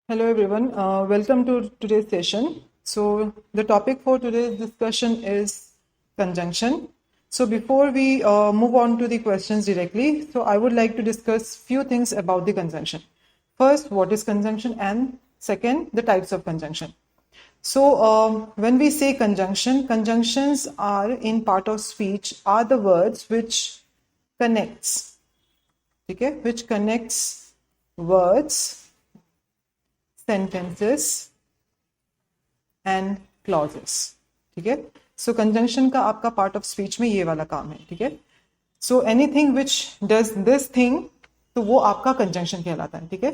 Hello everyone, welcome to today's session. So the topic for today's discussion is conjunction. So before we move on to the questions directly, so I would like to discuss few things about the conjunction. First, what is conjunction, and second, the types of conjunction. So when we say conjunction, conjunctions are in part of speech are the words which connects, okay, which connects words, sentences and clauses. ठीक है, सो conjunction का आपका part of speech में ये वाला काम है. ठीक है, so anything which does this thing, तो वो आपका कंजंक्शन कहलाता है. ठीक है,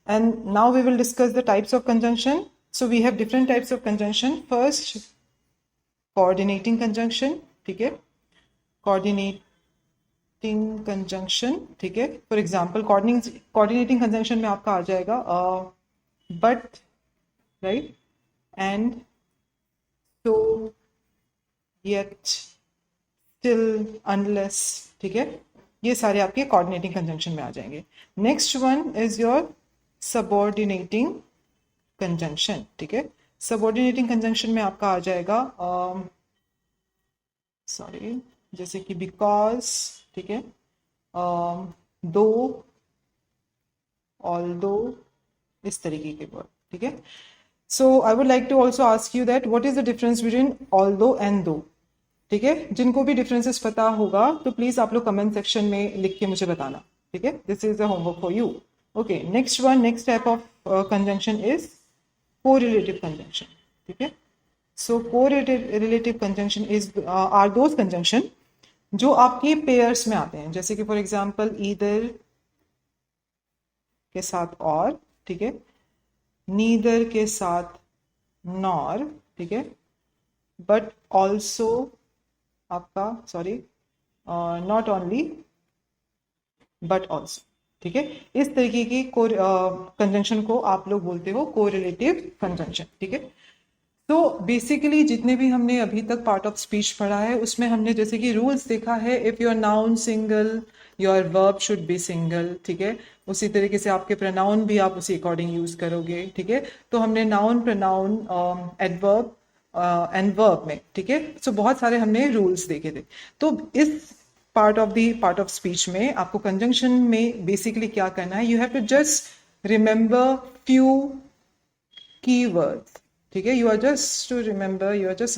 and now we will discuss the types of conjunction. So we have different types of conjunction. First, coordinating conjunction. ठीक है, कोऑर्डिनेटिंग कंजंक्शन. ठीक है, फॉर एग्जांपल कोऑर्डिनेटिंग कंजंक्शन में आपका आ जाएगा but, right, and, so, yet, still, unless. ठीक है, ये सारे आपके कोऑर्डिनेटिंग कंजंक्शन में आ जाएंगे. Next one is your subordinating conjunction. ठीक है, सबऑर्डिनेटिंग कंजंक्शन में आपका आ जाएगा जैसे कि बिकॉज. ठीक है, दो, ऑल्दो, इस तरीके के वर्ड. ठीक है, so I would like to also ask you that what is the difference between although and though. ठीक है, जिनको भी डिफरेंसेस पता होगा तो प्लीज आप लोग कमेंट सेक्शन में लिख के मुझे बताना. ठीक है, this is a homework for you. Okay, next type of conjunction is correlative conjunction. ठीक है, so correlative conjunction is are those conjunction जो आपके पेयर्स में आते हैं, जैसे कि फॉर एग्जांपल ईदर के साथ और. ठीक है, नीदर के साथ नॉर. ठीक है, बट ऑल्सो आपका नॉट ओनली बट ऑल्सो. ठीक है, इस तरीके की कंजंक्शन को आप लोग बोलते हो कोरिलेटिव कंजंक्शन. ठीक है, तो बेसिकली जितने भी हमने अभी तक पार्ट ऑफ स्पीच पढ़ा है उसमें हमने जैसे कि रूल्स देखा है. If your noun single, your verb should be single. ठीक है, उसी तरीके से आपके प्रोनाउन भी आप उसी अकॉर्डिंग यूज करोगे. ठीक है, तो हमने noun, pronoun, adverb and verb में. ठीक है, सो बहुत सारे हमने रूल्स देखे थे. तो इस पार्ट ऑफ स्पीच में आपको कंजंक्शन में बेसिकली क्या करना है, you have to just remember few keywords. ठीक है, you are just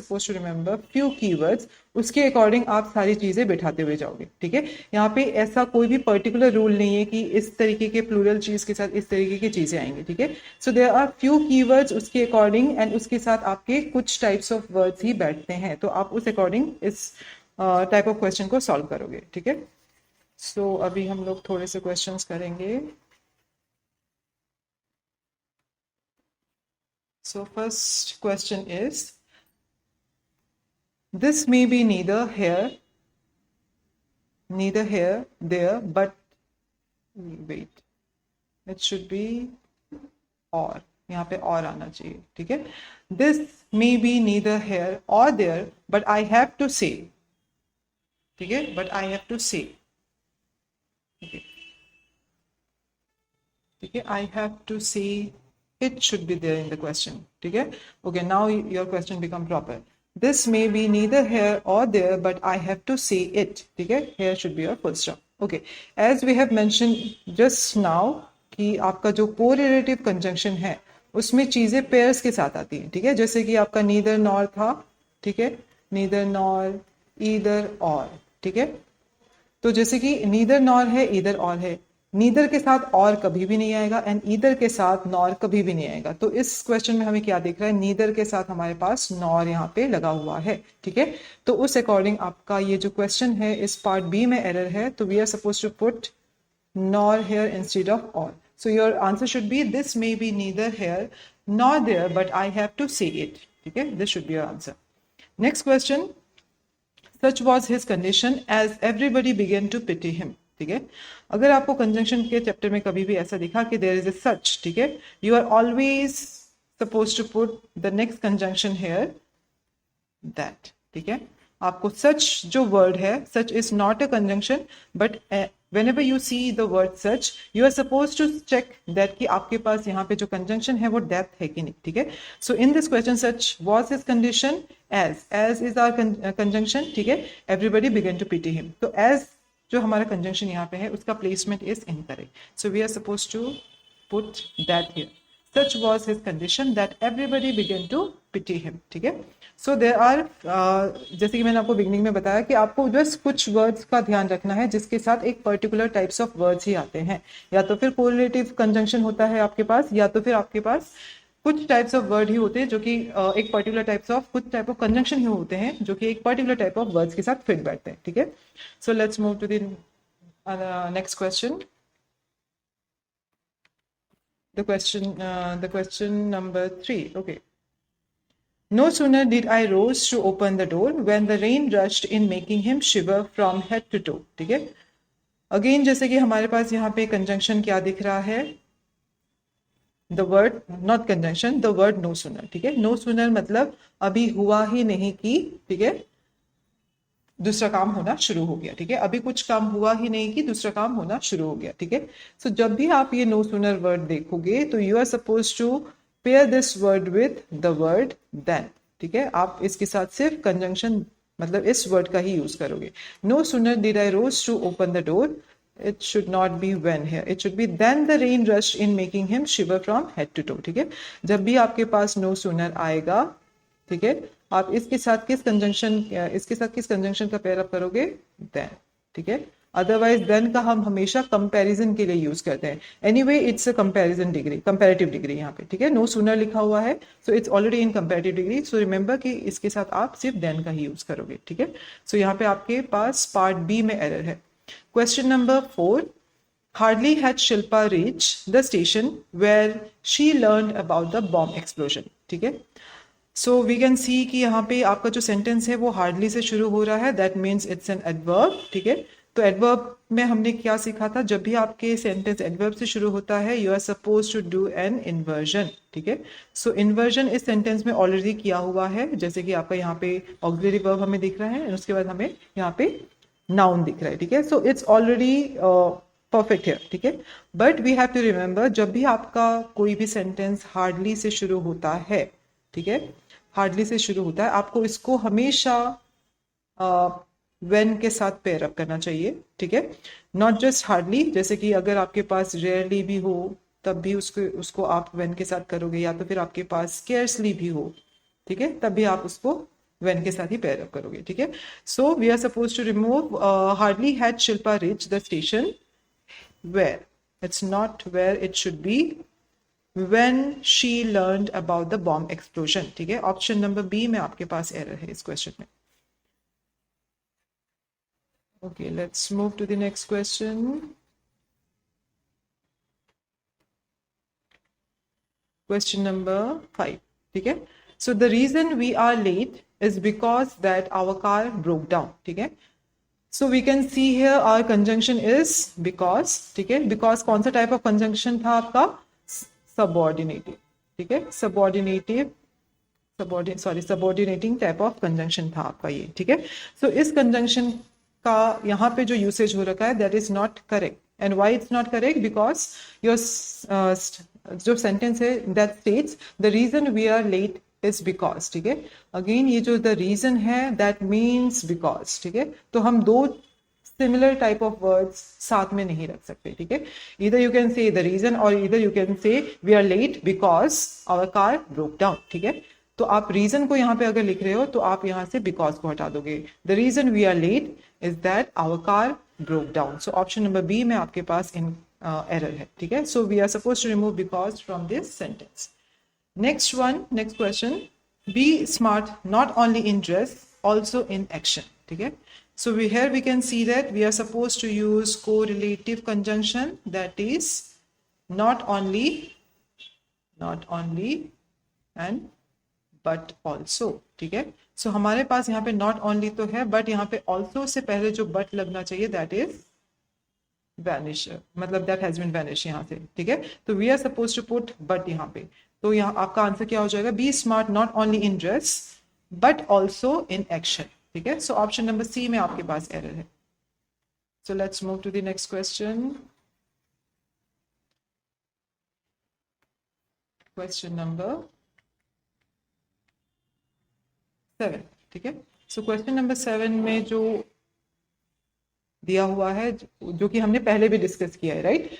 suppose to remember few keywords. उसके अकॉर्डिंग आप सारी चीजें बिठाते हुए जाओगे. ठीक है, यहाँ पे ऐसा कोई भी पर्टिकुलर रूल नहीं है कि इस तरीके के प्लूरल चीज के साथ इस तरीके की चीजें आएंगी. ठीक है, so there are few keywords उसके अकॉर्डिंग, एंड उसके साथ आपके कुछ टाइप्स ऑफ वर्ड्स ही बैठते हैं. तो आप उस अकॉर्डिंग इस टाइप ऑफ क्वेश्चन को सॉल्व करोगे. ठीक है, सो अभी हम लोग थोड़े से क्वेश्चंस करेंगे. So first question is, this may be neither here, there, but wait, it should be or. यहाँ पे और आना चाहिए. ठीक है, this may be neither here or there, but I have to say. ठीक है, but I have to say. Okay. ठीक है, I have to say. It should be there in the question. ठीक है, okay, now your question become proper. This may be neither here or there, but I have to say it. ठीक है, here should be your full stop. Okay, as we have mentioned just now कि आपका जो correlative conjunction है उसमें चीजें pairs के साथ आती हैं. ठीक है, जैसे कि आपका नीदर नॉर था. ठीक है, नीदर नॉर, ईदर और. ठीक है, तो जैसे कि नीदर नॉर है, ईदर और है. नीदर के साथ और कभी भी नहीं आएगा एंड ईदर के साथ नॉर कभी भी नहीं आएगा. तो इस क्वेश्चन में हमें क्या दिख रहा है, नीदर के साथ हमारे पास नॉर यहाँ पे लगा हुआ है. ठीक है, तो उस अकॉर्डिंग आपका ये जो क्वेश्चन है इस पार्ट बी में एरर है. तो we are suppose to put nor here instead of or. So your answer should be this may be neither here nor there, but I have to say it. ठीक है, this should be your answer. Next question, such was his condition as everybody began to pity him. ठीक है, अगर आपको conjunction के chapter में कभी भी ऐसा दिखा कि देयर इज ए सच. ठीक है, you are always suppose to put the next conjunction here that. ठीक है, आपको सच जो वर्ड है, such is not a conjunction but whenever you see the word such, you are supposed to check that कि आपके पास यहाँ पे जो conjunction है वो depth है कि नहीं, ठीक है. So in this question, such was his condition, as is our conjunction, ठीक है. Everybody began to pity him. तो as जो हमारा conjunction यहाँ पे है उसका placement is incorrect. So we are supposed to put that here. Such was his condition that everybody began to pity him, ठीक है. So there are जैसे कि मैंने आपको बिगनिंग में बताया कि आपको जस्ट कुछ वर्ड्स का ध्यान रखना है जिसके साथ एक पर्टिकुलर टाइप्स ऑफ वर्ड्स ही आते हैं, या तो फिर कोरिलेटिव कंजंक्शन होता है आपके पास, या तो फिर आपके पास कुछ टाइप्स ऑफ वर्ड ही होते हैं जो कि एक पर्टिकुलर टाइप्स ऑफ कुछ टाइप ऑफ कंजंक्शन ही होते हैं जो कि एक पर्टिकुलर टाइप ऑफ वर्ड्स के साथ फिट बैठते हैं, ठीक है. So let's move to the next question. The question number 3. Okay. No sooner did I rose to open the door when the rain rushed in, making him shiver from head to toe. ठीक है. Again जैसे कि हमारे पास यहाँ पे conjunction क्या दिख रहा है, the word not conjunction, the word no sooner, ठीक है. No sooner मतलब अभी हुआ ही नहीं कि, ठीक है, दूसरा काम होना शुरू हो गया, ठीक है. अभी कुछ काम हुआ ही नहीं कि दूसरा काम होना शुरू हो गया, ठीक है. सो जब भी आप ये नो सूनर वर्ड देखोगे तो you are suppose to pair this word with the word then, ठीक है. आप इसके साथ सिर्फ कंजंक्शन मतलब इस वर्ड का ही यूज करोगे. No sooner did I rose to open the door, it should not be when here, it should be then the rain rushed in making him shiver from head to toe, ठीक है. जब भी आपके पास no sooner आएगा, ठीक है, आप इसके साथ किस कंजंक्शन का पेयर अप करोगे, then, ठीक है. अदरवाइज देन का हम हमेशा कंपैरिजन के लिए यूज करते हैं. Anyway it's a comparison degree, comparative degree यहाँ पे, ठीक है. नो सूनर लिखा हुआ है so it's already in comparative degree. So remember कि इसके साथ आप सिर्फ देन का ही यूज करोगे, ठीक है. सो यहाँ पे आपके पास पार्ट बी में एरर है. Question number 4. Hardly had Shilpa reached the station where she learned about the bomb explosion. ठीक है. So we can see कि यहाँ पे आपका जो सेंटेंस है वो हार्डली से शुरू हो रहा है. That means it's an adverb. ठीक है. तो एडवर्ब में हमने क्या सीखा था, जब भी आपके सेंटेंस एडवर्ब से शुरू होता है you are suppose to do an inversion, ठीक है. सो इन्वर्जन इस सेंटेंस में ऑलरेडी किया हुआ है, जैसे कि आपका यहाँ पे ऑक्सिलरी वर्ब हमें दिख रहा है और उसके बाद हमें यहाँ पे नाउन दिख रहा है, ठीक है. सो इट्स ऑलरेडी परफेक्ट है, ठीक है. But we have to remember जब भी आपका कोई भी सेंटेंस हार्डली से शुरू होता है, ठीक है, हार्डली से शुरू होता है, आपको इसको हमेशा व्हेन के साथ पेयर अप करना चाहिए, ठीक है. नॉट जस्ट हार्डली, जैसे कि अगर आपके पास रेयरली भी हो तब भी उसको आप व्हेन के साथ करोगे, या तो फिर आपके पास स्केर्सली भी हो, ठीक है, तब भी आप उसको when के साथ ही पेयर अप करोगे, ठीक है. So we are suppose to remove hardly had Shilpa reach the station where, it's not where, it should be when she learned about the bomb explosion, ठीक है. ऑप्शन नंबर बी में आपके पास एरर है इस क्वेश्चन में. Okay, let's move to the next question. Question number 5, ठीक है. So the reason we are late is because that our car broke down, ठीक है. So we can see here our conjunction is because, ठीक है. Because कौन सा type of conjunction था आपका, subordinative, ठीक है. subordinating type of conjunction था आपका ये, ठीक है. So इस conjunction का यहाँ पे जो यूसेज हो रखा है that is not correct. And why it's not correct? Because your जो सेंटेंस है that states the reason we are late is because, ठीक है. अगेन ये जो the reason है that means because, ठीक है. तो हम दो similar type of words साथ में नहीं रख सकते, ठीक है. Either you can say the reason or either you can say we are late because our car broke down, ठीक है. तो आप रीजन को यहाँ पे अगर लिख रहे हो तो आप यहाँ से बिकॉज को हटा दोगे. The reason we are late is that our car broke down. So option number B में आपके पास इन एरर है, ठीक है. So we are suppose to remove because from this sentence. Next question. Be smart not only in dress also in action, ठीक है. सो here we can see that we are supposed to use correlative conjunction, that is not only and but also, ठीक है. सो हमारे पास यहाँ पे not only तो है, but यहाँ पे also से पहले जो but लगना चाहिए that is vanish, मतलब that has been vanished यहाँ से, ठीक है. तो we are supposed to put but यहाँ पे. तो यहाँ आपका आंसर क्या हो जाएगा, be smart not only in dress but also in action, ठीक है. सो ऑप्शन नंबर सी में आपके पास एरर है. So let's move to the next question. Question number 7. ठीक है. So question number 7 में जो दिया हुआ है, जो कि हमने पहले भी डिस्कस किया है, राइट?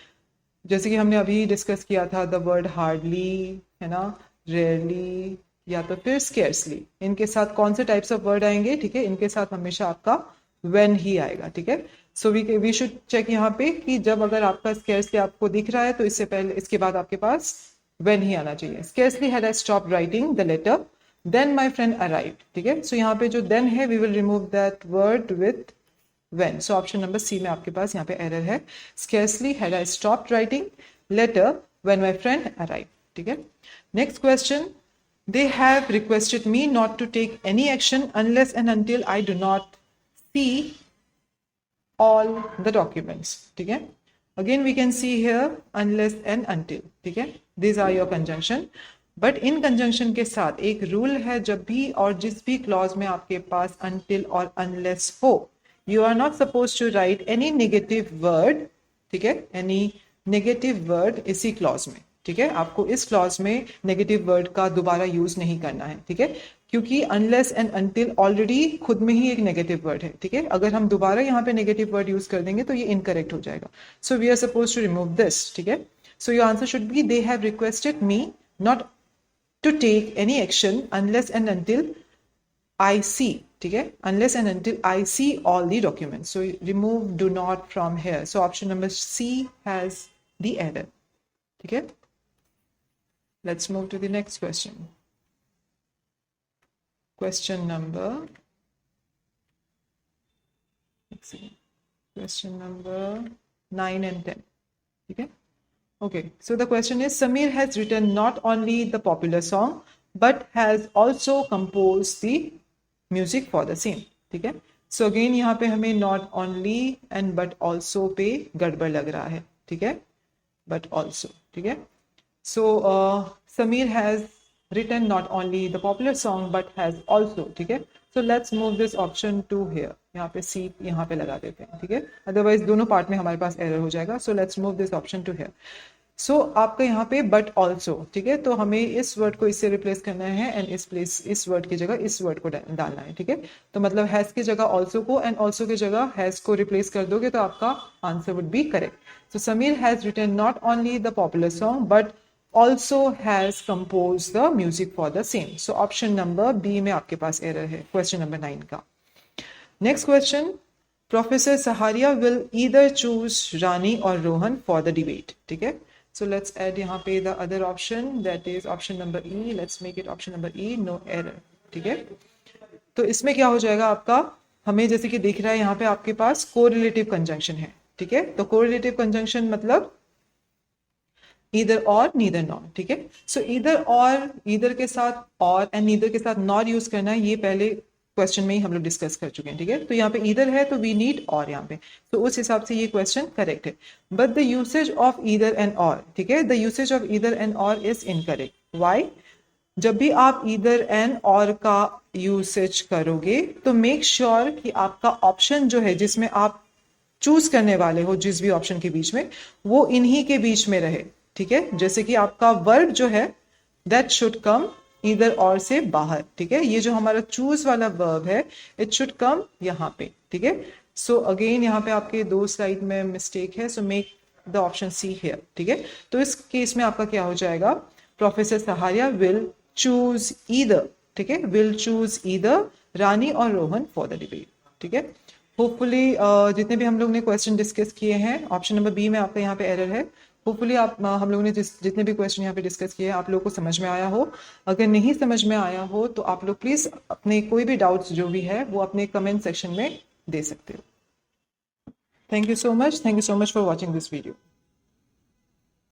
जैसे कि हमने अभी डिस्कस किया था द वर्ड हार्डली, है ना, रेयरली या तो फिर स्केर्सली. इनके साथ कौन से टाइप्स ऑफ वर्ड आएंगे? ठीक है, इनके साथ हमेशा आपका व्हेन ही आएगा. ठीक है. सो वी शुड चेक यहाँ पे कि जब अगर आपका स्केर्सली आपको दिख रहा है तो इससे पहले, इसके बाद आपके पास व्हेन ही आना चाहिए. Scarcely had I stopped writing the letter then my friend arrived. ठीक है. सो यहाँ पे जो देन है we will remove that word with when. So option number C में आपके पास यहाँ पे error है. Scarcely had I stopped writing letter when my friend arrived. ठीक है. Next question. They have requested me not to take any action unless and until I do not see all the documents. ठीक है. Again we can see here unless and until. ठीक है. These are your conjunction. But in conjunction के साथ एक rule है, जब भी और जिस भी क्लॉज में आपके पास until और unless हो, you are not supposed to write any negative word. ठीक है, any negative word इसी क्लॉज में. ठीक है, आपको इस क्लॉज में नेगेटिव वर्ड का दोबारा यूज नहीं करना है. ठीक है, क्योंकि unless and until ऑलरेडी खुद में ही एक नेगेटिव वर्ड है. ठीक है, अगर हम दोबारा यहाँ पे नेगेटिव वर्ड यूज कर देंगे तो ये इनकरेक्ट हो जाएगा. So we are suppose to remove this. ठीक है, so your answer should be they have requested me not to take any action unless and until I see. ठीक है, unless and until I see all the documents. So remove do not from here. So option number C has the error. ठीक है. Let's move to the next question. Question number, let's see, question number 9 and 10. ठीक है. Okay, so the question is Samir has written not only the popular song but has also composed the music for the same. ठीक है. So again यहाँ पे हमें not only and but also पे गड़बड़ लग रहा है. ठीक है, बट ऑल्सो. ठीक है. So Sameer has written not only the popular song but has also. ठीक है. So let's move this option to here. यहाँ पे सी यहाँ पे लगा देते हैं. ठीक है, अदरवाइज दोनों पार्ट में हमारे पास एरर हो जाएगा. So let's move this option to here. So आपका यहाँ पे बट ऑल्सो. ठीक है, तो हमें इस वर्ड को इससे रिप्लेस करना है एंड इस वर्ड की जगह इस वर्ड को डालना है. ठीक है, तो मतलब हैज की जगह ऑल्सो को एंड ऑल्सो की जगह हैज को रिप्लेस कर दोगे तो आपका answer would be correct. So Sameer has written not only the popular song but also has compose the music for the same. So option number B में आपके पास एरर है क्वेश्चन नंबर 9 का. Next question. Professor Saharia will either choose Rani or Rohan for the debate. ठीक है. So let's add यहाँ पे the other option, that is option number E. Let's make it option number E, no error. ठीक है, तो इसमें क्या हो जाएगा आपका, हमें जैसे कि दिख रहा है यहाँ पे आपके पास कोरिलेटिव कंजंक्शन है. ठीक है, तो कोरिलेटिव कंजंक्शन मतलब ईदर और नीदर नॉर. ठीक है, सो ईदर और, ईदर के साथ और एंड नीदर के साथ नॉर यूज करना है, ये पहले क्वेश्चन में ही हम लोग डिस्कस कर चुके हैं. ठीक है, तो यहाँ पे ईदर है तो वी नीड और यहाँ पे, तो उस हिसाब से ये क्वेश्चन करेक्ट है. But the usage of either and और, ठीक है, the usage of either and और इज इनकरेक्ट. व्हाई? जब भी आप ईदर एंड और का यूसेज करोगे तो मेक श्योर कि आपका ऑप्शन जो है जिसमें आप चूज करने वाले हो जिस भी ऑप्शन के बीच में, वो इन्हीं के बीच में रहे. ठीक है, जैसे कि आपका वर्ब जो है दैट शुड कम ईदर और से बाहर. ठीक है, ये जो हमारा चूज वाला वर्ब है इट शुड कम यहाँ पे. ठीक है, सो अगेन यहाँ पे आपके 2 स्लाइड में मिस्टेक है, so make the option see here. ठीक है, तो इस केस में आपका क्या हो जाएगा, professor Saharia will choose either. ठीक है, will choose either Rani or Rohan for the debate. ठीक है, होपफुली जितने भी हम लोग ने क्वेश्चन डिस्कस किए हैं, ऑप्शन नंबर बी में आपका यहाँ पे एरर है. होपफुली आप हम लोगों ने जितने भी क्वेश्चन यहाँ पे डिस्कस किए हैं आप लोगों को समझ में आया हो. अगर नहीं समझ में आया हो तो आप लोग प्लीज अपने कोई भी डाउट्स जो भी है वो अपने कमेंट सेक्शन में दे सकते हो. Thank you so much for watching this video.